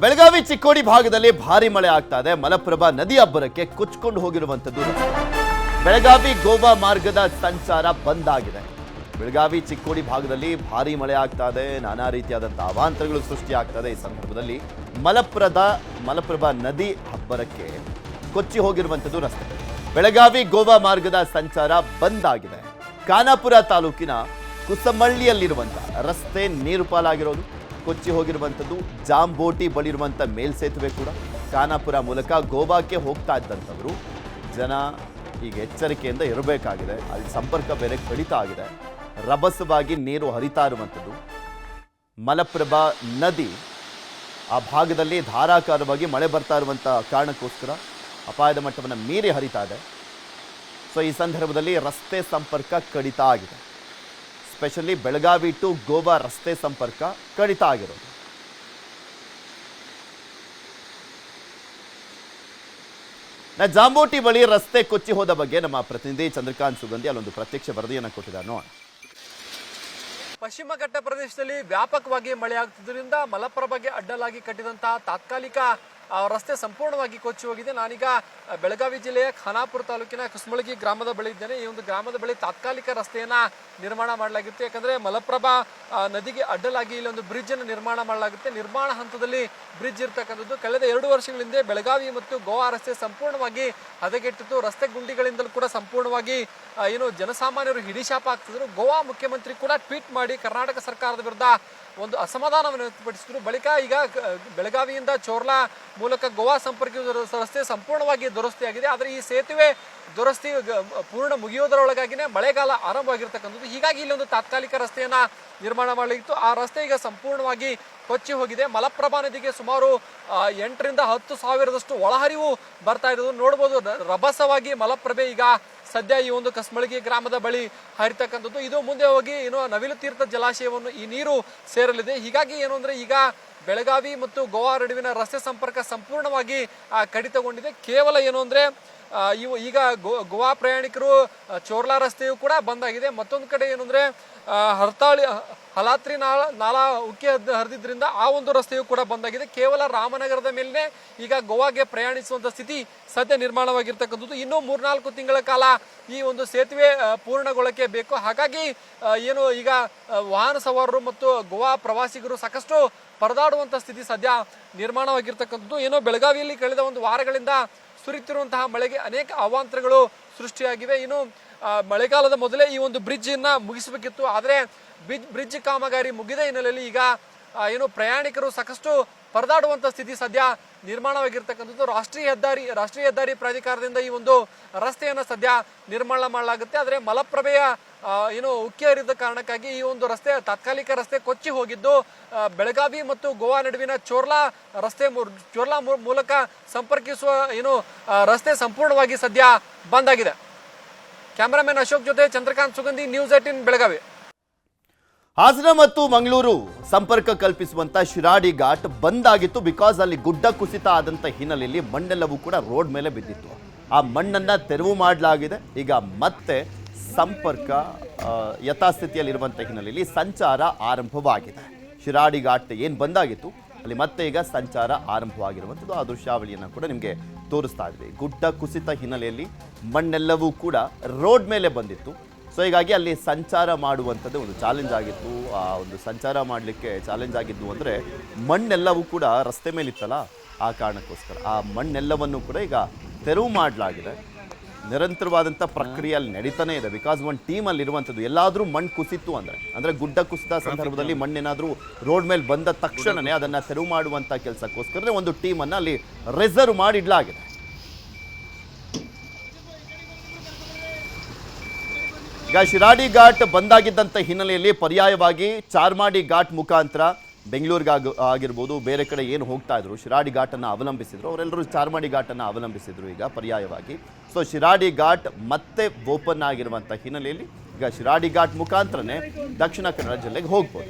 ಬೆಳಗಾವಿ ಚಿಕ್ಕೋಡಿ ಭಾಗದಲ್ಲಿ ಭಾರಿ ಮಳೆ ಆಗ್ತಾ ಇದೆ. ಮಲಪ್ರಭಾ ನದಿ ಅಬ್ಬರಕ್ಕೆ ಕೊಚ್ಚಿಕೊಂಡು ಹೋಗಿರುವಂತದ್ದು. ಬೆಳಗಾವಿ ಗೋವಾ ಮಾರ್ಗದ ಸಂಚಾರ ಬಂದ್ ಆಗಿದೆ. ಬೆಳಗಾವಿ ಚಿಕ್ಕೋಡಿ ಭಾಗದಲ್ಲಿ ಭಾರಿ ಮಳೆ ಆಗ್ತಾ ಇದೆ. ನಾನಾ ರೀತಿಯಾದಂತಹ ಅವಾಂತರಗಳು ಸೃಷ್ಟಿ ಆಗ್ತಾ ಇದೆ. ಈ ಸಂದರ್ಭದಲ್ಲಿ ಮಲಪ್ರಭಾ ನದಿ ಅಬ್ಬರಕ್ಕೆ ಕೊಚ್ಚಿ ಹೋಗಿರುವಂತದ್ದು ರಸ್ತೆ. ಬೆಳಗಾವಿ ಗೋವಾ ಮಾರ್ಗದ ಸಂಚಾರ ಬಂದ್ ಆಗಿದೆ. ಖಾನಾಪುರ ತಾಲೂಕಿನ ಕುಸಮಳ್ಳಿಯಲ್ಲಿರುವಂತಹ ರಸ್ತೆ ನೀರು ಪಾಲಾಗಿರೋದು, ಕೊಚ್ಚಿ ಹೋಗಿರುವಂಥದ್ದು. ಜಾಂಬೋಟಿ ಬಳಿರುವಂಥ ಮೇಲ್ಸೇತುವೆ ಕೂಡ. ಖಾನಾಪುರ ಮೂಲಕ ಗೋವಾಕ್ಕೆ ಹೋಗ್ತಾ ಇದ್ದಂಥವರು ಜನ ಈಗ ಎಚ್ಚರಿಕೆಯಿಂದ ಇರಬೇಕಾಗಿದೆ. ಅಲ್ಲಿ ಸಂಪರ್ಕ ಬೇರೆ ಕಡಿತ ಆಗಿದೆ. ರಭಸವಾಗಿ ನೀರು ಹರಿತಾ ಇರುವಂಥದ್ದು. ಮಲಪ್ರಭಾ ನದಿ ಆ ಭಾಗದಲ್ಲಿ ಧಾರಾಕಾರವಾಗಿ ಮಳೆ ಬರ್ತಾ ಇರುವಂಥ ಕಾರಣಕ್ಕೋಸ್ಕರ ಅಪಾಯದ ಮಟ್ಟವನ್ನು ಮೀರಿ ಹರಿತಾ ಇದೆ. ಸೊ ಈ ಸಂದರ್ಭದಲ್ಲಿ ರಸ್ತೆ ಸಂಪರ್ಕ ಕಡಿತ ಆಗಿದೆ. ಸ್ಪೆಷಲಿ ಬೆಳಗಾವಿ ಟು ಗೋವಾ ರಸ್ತೆ ಸಂಪರ್ಕ ಕಡಿತ ಆಗಿರೋದು. ಜಾಂಬೋಟಿ ಬಳಿ ರಸ್ತೆ ಕೊಚ್ಚಿ ಹೋದ ಬಗ್ಗೆ ನಮ್ಮ ಪ್ರತಿನಿಧಿ ಚಂದ್ರಕಾಂತ್ ಸುಗಂಧಿ ಅಲ್ಲೊಂದು ಪ್ರತ್ಯಕ್ಷ ವರದಿಯನ್ನು ಕೊಟ್ಟಿದ್ದಾರೆ ನೋಡೋಣ. ಪಶ್ಚಿಮ ಘಟ್ಟ ಪ್ರದೇಶದಲ್ಲಿ ವ್ಯಾಪಕವಾಗಿ ಮಳೆ ಆಗ್ತಿದ್ದರಿಂದ ಮಲಪ್ರಭಾಗೆ ಅಡ್ಡಲಾಗಿ ಕಟ್ಟಿದಂತಹ ತಾತ್ಕಾಲಿಕ ರಸ್ತೆ ಸಂಪೂರ್ಣವಾಗಿ ಕೊಚ್ಚಿ ಹೋಗಿದೆ. ನಾನೀಗ ಬೆಳಗಾವಿ ಜಿಲ್ಲೆಯ ಖಾನಾಪುರ ತಾಲೂಕಿನ ಕುಸ್ಮಳಗಿ ಗ್ರಾಮದ ಬಳಿ ಇದ್ದೇನೆ. ಈ ಒಂದು ಗ್ರಾಮದ ಬಳಿ ತಾತ್ಕಾಲಿಕ ರಸ್ತೆಯನ್ನ ನಿರ್ಮಾಣ ಮಾಡಲಾಗಿತ್ತು. ಯಾಕಂದ್ರೆ ಮಲಪ್ರಭಾ ನದಿಗೆ ಅಡ್ಡಲಾಗಿ ಇಲ್ಲಿ ಒಂದು ಬ್ರಿಡ್ಜ್ ಅನ್ನು ನಿರ್ಮಾಣ ಮಾಡಲಾಗುತ್ತೆ. ನಿರ್ಮಾಣ ಹಂತದಲ್ಲಿ ಬ್ರಿಡ್ಜ್ ಇರ್ತಕ್ಕಂಥದ್ದು. ಕಳೆದ 2 ವರ್ಷಗಳ ಹಿಂದೆ ಬೆಳಗಾವಿ ಮತ್ತು ಗೋವಾ ರಸ್ತೆ ಸಂಪೂರ್ಣವಾಗಿ ಹದಗೆಟ್ಟಿತ್ತು. ರಸ್ತೆ ಗುಂಡಿಗಳಿಂದಲೂ ಕೂಡ ಸಂಪೂರ್ಣವಾಗಿ ಜನಸಾಮಾನ್ಯರು ಹಿಡಿಶಾಪ ಆಗ್ತಿದ್ರು. ಗೋವಾ ಮುಖ್ಯಮಂತ್ರಿ ಕೂಡ ಟ್ವೀಟ್ ಮಾಡಿ ಕರ್ನಾಟಕ ಸರ್ಕಾರದ ವಿರುದ್ಧ ಒಂದು ಅಸಮಾಧಾನವನ್ನು ವ್ಯಕ್ತಪಡಿಸಿದ್ರು. ಬಳಿಕ ಈಗ ಬೆಳಗಾವಿಯಿಂದ ಚೋರ್ಲಾ ಮೂಲಕ ಗೋವಾ ಸಂಪರ್ಕಿಸುವ ರಸ್ತೆ ಸಂಪೂರ್ಣವಾಗಿ ದುರಸ್ತಿಯಾಗಿದೆ. ಆದರೆ ಈ ಸೇತುವೆ ದುರಸ್ತಿ ಪೂರ್ಣ ಮುಗಿಯೋದರೊಳಗಾಗಿನೇ ಮಳೆಗಾಲ ಆರಂಭವಾಗಿರ್ತಕ್ಕಂಥದ್ದು. ಹೀಗಾಗಿ ಇಲ್ಲಿ ಒಂದು ತಾತ್ಕಾಲಿಕ ರಸ್ತೆಯನ್ನ ನಿರ್ಮಾಣ ಮಾಡಲಾಗಿತ್ತು. ಆ ರಸ್ತೆ ಈಗ ಸಂಪೂರ್ಣವಾಗಿ ಕೊಚ್ಚಿ ಹೋಗಿದೆ. ಮಲಪ್ರಭಾ ನದಿಗೆ ಸುಮಾರು 8 ರಿಂದ 10 ಸಾವಿರದಷ್ಟು ಒಳಹರಿವು ಬರ್ತಾ ಇರೋದು ನೋಡ್ಬೋದು. ರಭಸವಾಗಿ ಮಲಪ್ರಭೆ ಈಗ ಸದ್ಯ ಈ ಒಂದು ಕಸ್ಮಳಗಿ ಗ್ರಾಮದ ಬಳಿ ಹರಿತಕ್ಕಂಥದ್ದು. ಇದು ಮುಂದೆ ಹೋಗಿ ನವಿಲು ತೀರ್ಥ ಜಲಾಶಯವನ್ನು ಈ ನೀರು ಸೇರಲಿದೆ. ಹೀಗಾಗಿ ಏನು ಅಂದ್ರೆ ಈಗ ಬೆಳಗಾವಿ ಮತ್ತು ಗೋವಾ ನಡುವಿನ ರಸ್ತೆ ಸಂಪರ್ಕ ಸಂಪೂರ್ಣವಾಗಿ ಕಡಿತಗೊಂಡಿದೆ. ಕೇವಲ ಏನು ಅಂದ್ರೆ ಈಗ ಗೋವಾ ಪ್ರಯಾಣಿಕರು ಚೋರ್ಲಾ ರಸ್ತೆಯು ಕೂಡ ಬಂದಾಗಿದೆ. ಮತ್ತೊಂದು ಕಡೆ ಏನು ಅಂದ್ರೆ ಹಲಾತ್ರಿ ನಾಲಾ ಉಕ್ಕಿ ಹರಿದ್ರಿಂದ ಆ ಒಂದು ರಸ್ತೆಯು ಕೂಡ ಬಂದಾಗಿದೆ. ಕೇವಲ ರಾಮನಗರದ ಮೇಲೇ ಈಗ ಗೋವಾಗೆ ಪ್ರಯಾಣಿಸುವಂತ ಸ್ಥಿತಿ ಸದ್ಯ ನಿರ್ಮಾಣವಾಗಿರ್ತಕ್ಕಂಥದ್ದು. ಇನ್ನೂ 3-4 ತಿಂಗಳ ಕಾಲ ಈ ಒಂದು ಸೇತುವೆ ಪೂರ್ಣಗೊಳ್ಳಕ್ಕೆ ಬೇಕು. ಹಾಗಾಗಿ ಏನು ಈಗ ವಾಹನ ಸವಾರರು ಮತ್ತು ಗೋವಾ ಪ್ರವಾಸಿಗರು ಸಾಕಷ್ಟು ಪರದಾಡುವಂತ ಸ್ಥಿತಿ ಸದ್ಯ ನಿರ್ಮಾಣವಾಗಿರ್ತಕ್ಕಂಥದ್ದು. ಏನೋ ಬೆಳಗಾವಿಯಲ್ಲಿ ಕಳೆದ 1 ವಾರಗಳಿಂದ ಸುರಿತಿರುವಂತಹ ಮಳೆಗೆ ಅನೇಕ ಅವಾಂತರಗಳು ಸೃಷ್ಟಿಯಾಗಿವೆ. ಇನ್ನು ಮಳೆಗಾಲದ ಮೊದಲೇ ಈ ಒಂದು ಬ್ರಿಡ್ಜ್ ಅನ್ನ ಮುಗಿಸಬೇಕಿತ್ತು. ಆದರೆ ಬ್ರಿಡ್ಜ್ ಕಾಮಗಾರಿ ಮುಗಿದ ಹಿನ್ನೆಲೆಯಲ್ಲಿ ಈಗ ಪ್ರಯಾಣಿಕರು ಸಾಕಷ್ಟು ಪರದಾಡುವಂತ ಸ್ಥಿತಿ ಸದ್ಯ ನಿರ್ಮಾಣವಾಗಿರ್ತಕ್ಕಂಥದ್ದು. ರಾಷ್ಟ್ರೀಯ ಹೆದ್ದಾರಿ ಪ್ರಾಧಿಕಾರದಿಂದ ಈ ಒಂದು ರಸ್ತೆಯನ್ನ ಸದ್ಯ ನಿರ್ಮಾಣ ಮಾಡಲಾಗುತ್ತೆ. ಆದರೆ ಮಲಪ್ರಭೆಯ ಉಕ್ಕಿ ಹರಿದ ಕಾರಣಕ್ಕಾಗಿ ಈ ಒಂದು ರಸ್ತೆ ತಾತ್ಕಾಲಿಕ ರಸ್ತೆ ಕೊಚ್ಚಿ ಹೋಗಿದ್ದು ಬೆಳಗಾವಿ ಮತ್ತು ಗೋವಾ ನಡುವಿನ ಚೋರ್ಲಾ ಮೂಲಕ ಸಂಪರ್ಕಿಸುವ ರಸ್ತೆ ಸಂಪೂರ್ಣವಾಗಿ ಸದ್ಯ ಬಂದ್ ಆಗಿದೆ. ಕ್ಯಾಮರಾಮನ್ ಅಶೋಕ್ ಜೊತೆ ಚಂದ್ರಕಾಂತ್ ಸುಗಂಧಿ, ನ್ಯೂಸ್ 18 ಬೆಳಗಾವಿ. ಹಾಸನ ಮತ್ತು ಮಂಗಳೂರು ಸಂಪರ್ಕ ಕಲ್ಪಿಸುವಂತ ಶಿರಾಡಿ ಘಾಟ್ ಬಂದ್ ಆಗಿತ್ತು. ಬಿಕಾಸ್ ಅಲ್ಲಿ ಗುಡ್ಡ ಕುಸಿತ ಆದಂತ ಹಿನ್ನೆಲೆಯಲ್ಲಿ ಮಣ್ಣೆಲ್ಲವೂ ಕೂಡ ರೋಡ್ ಮೇಲೆ ಬಿದ್ದಿತ್ತು. ಆ ಮಣ್ಣನ್ನ ತೆರವು ಮಾಡಲಾಗಿದೆ. ಈಗ ಮತ್ತೆ ಸಂಪರ್ಕ ಯಥಾಸ್ಥಿತಿಯಲ್ಲಿರುವಂಥ ಹಿನ್ನೆಲೆಯಲ್ಲಿ ಸಂಚಾರ ಆರಂಭವಾಗಿದೆ. ಶಿರಾಡಿ ಘಾಟ್ ಏನು ಬಂದಾಗಿತ್ತು ಅಲ್ಲಿ ಮತ್ತೆ ಈಗ ಸಂಚಾರ ಆರಂಭವಾಗಿರುವಂಥದ್ದು. ಆ ದೃಶ್ಯಾವಳಿಯನ್ನು ಕೂಡ ನಿಮಗೆ ತೋರಿಸ್ತಾ ಇದ್ವಿ. ಗುಡ್ಡ ಕುಸಿತ ಹಿನ್ನೆಲೆಯಲ್ಲಿ ಮಣ್ಣೆಲ್ಲವೂ ಕೂಡ ರೋಡ್ ಮೇಲೆ ಬಂದಿತ್ತು. ಸೊ ಹೀಗಾಗಿ ಅಲ್ಲಿ ಸಂಚಾರ ಮಾಡುವಂಥದ್ದು ಒಂದು ಚಾಲೆಂಜ್ ಆಗಿತ್ತು. ಆ ಒಂದು ಸಂಚಾರ ಮಾಡಲಿಕ್ಕೆ ಚಾಲೆಂಜ್ ಆಗಿದ್ದು ಅಂದರೆ ಮಣ್ಣೆಲ್ಲವೂ ಕೂಡ ರಸ್ತೆ ಮೇಲಿತ್ತಲ್ಲ, ಆ ಕಾರಣಕ್ಕೋಸ್ಕರ ಆ ಮಣ್ಣೆಲ್ಲವನ್ನು ಕೂಡ ಈಗ ತೆರವು ಮಾಡಲಾಗಿದೆ. ನಿರಂತರವಾದಂಥ ಪ್ರಕ್ರಿಯೆ ಅಲ್ಲಿ ನಡೀತಾನೆ ಇದೆ. ಬಿಕಾಸ್ ಒಂದು ಟೀಮಲ್ಲಿ ಇರುವಂಥದ್ದು ಎಲ್ಲಾದರೂ ಮಣ್ಣು ಕುಸಿತು ಅಂದರೆ ಗುಡ್ಡ ಕುಸಿತ ಸಂದರ್ಭದಲ್ಲಿ ಮಣ್ಣೇನಾದರೂ ರೋಡ್ ಮೇಲೆ ಬಂದ ತಕ್ಷಣವೇ ಅದನ್ನು ತೆರವು ಮಾಡುವಂಥ ಕೆಲಸಕ್ಕೋಸ್ಕರ ಒಂದು ಟೀಮನ್ನು ಅಲ್ಲಿ ರಿಸರ್ವ್ ಮಾಡಿಡಲಾಗಿದೆ. ಈಗ ಶಿರಾಡಿ ಘಾಟ್ ಬಂದಾಗಿದ್ದಂಥ ಹಿನ್ನೆಲೆಯಲ್ಲಿ ಪರ್ಯಾಯವಾಗಿ ಚಾರ್ಮಾಡಿ ಘಾಟ್ ಮುಖಾಂತರ ಬೆಂಗಳೂರಿಗೆ ಆಗಿರ್ಬೋದು ಬೇರೆ ಕಡೆ ಏನು ಹೋಗ್ತಾ ಇದ್ರು ಶಿರಾಡಿ ಘಾಟನ್ನು ಅವಲಂಬಿಸಿದ್ರು, ಅವರೆಲ್ಲರೂ ಚಾರ್ಮಾಡಿ ಘಾಟನ್ನು ಅವಲಂಬಿಸಿದ್ರು ಈಗ ಪರ್ಯಾಯವಾಗಿ. ಸೊ ಶಿರಾಡಿ ಘಾಟ್ ಮತ್ತೆ ಓಪನ್ ಆಗಿರುವಂಥ ಹಿನ್ನೆಲೆಯಲ್ಲಿ ಈಗ ಶಿರಾಡಿ ಘಾಟ್ ಮುಖಾಂತರನೇ ದಕ್ಷಿಣ ಕನ್ನಡ ಜಿಲ್ಲೆಗೆ ಹೋಗ್ಬೋದು.